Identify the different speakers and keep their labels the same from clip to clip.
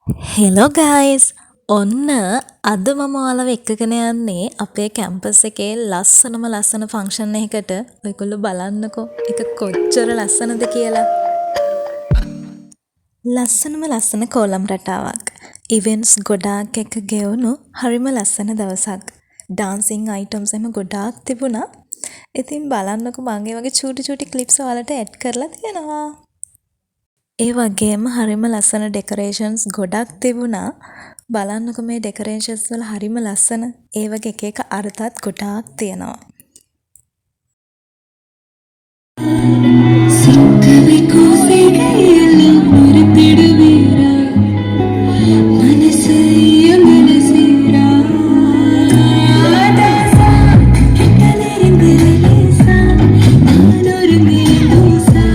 Speaker 1: Hello guys ඔන්න අද මම ඔයාලව එක්කගෙන යන්නේ අපේ කැම්පස් එකේ ලස්සන ෆංක්ෂන් එකකට. ඔයගොල්ලෝ බලන්නකෝ ඒක කොච්චර ලස්සනද කියලා. ලස්සන කෝලම් රටාවක්. ඉවෙන්ට්ස් ගොඩාක් එක ගෙවුණු හරිම ලස්සන දවසක්. ඩාන්සිං අයිටම්ස් එහෙම ගොඩාක් තිබුණා. ඉතින් බලන්නකෝ මම ඒ වගේ චූටි ක්ලිප්ස් ඔයාලට ඇඩ් කරලා තියෙනවා. ඒ වගේම හරිම ලස්සන ඩෙකොරේෂන්ස් ගොඩක් තිබුණා. බලන්නකෝ මේ ඩෙකොරේෂන්ස් වල හරිම ලස්සන. ඒ වගේ එක අර්ථත් ගොඩාක් තියෙනවා.
Speaker 2: சிக்கவை கோசைகையெல்லாம் மறுத்திடுவீரா மனசு என் மனசீரா தாசா கிட்ட நெருங்கு லேசா நான் ஒரு மேலூசா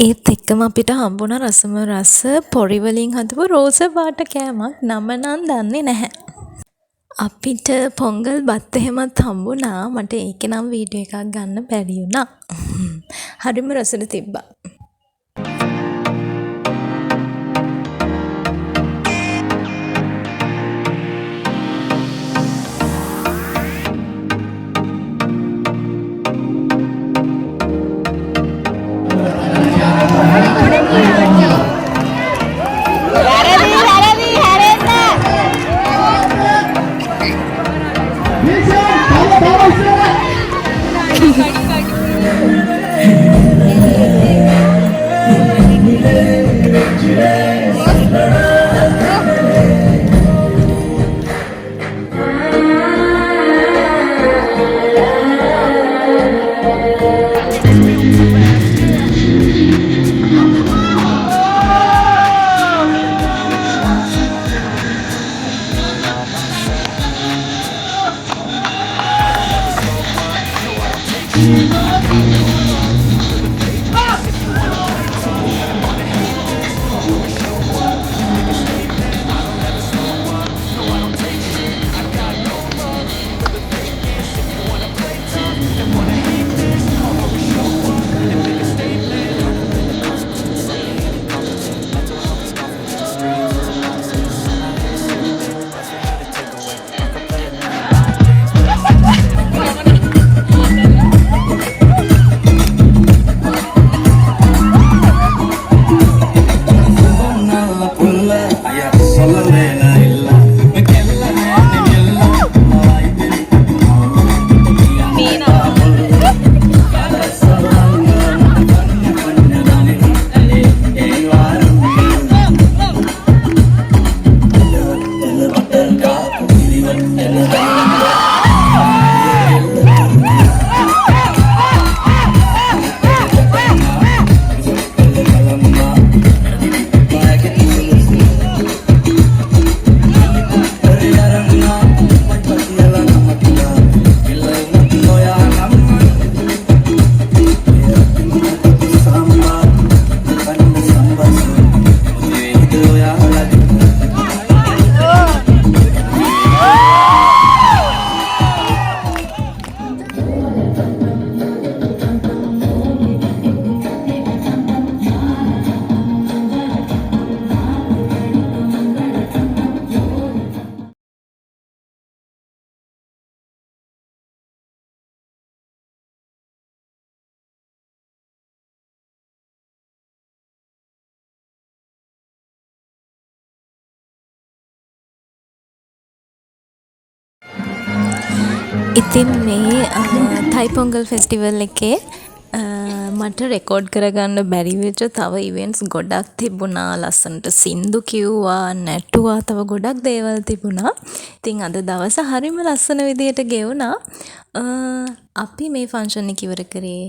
Speaker 1: ඒත් එක්කම අපිට හම්බුණ රසම රස පොරි වලින් හදපු රෝස පාට කෑමක් නම නම් දන්නේ නැහැ. අපිට පොංගල් බත් එහෙමත් හම්බුණා. මට ඒකේ නම් වීඩියෝ එකක් ගන්න බැරි වුණා. හරිම රසට තිබ්බා. ඉතින් මේ තයි පොංගල් ෆෙස්ටිවල් එකේ මට රෙකෝඩ් කරගන්න බැරි වෙච්ච තව ඉවෙන්ට්ස් ගොඩක් තිබුණා. ලස්සනට සින්දු කිව්වා, නැටුවා, තව ගොඩක් දේවල් තිබුණා. ඉතින් අද දවස හරිම ලස්සන විදියට ගෙවුණා. අපි මේ ෆන්ක්ෂන් එක ඉවර කරේ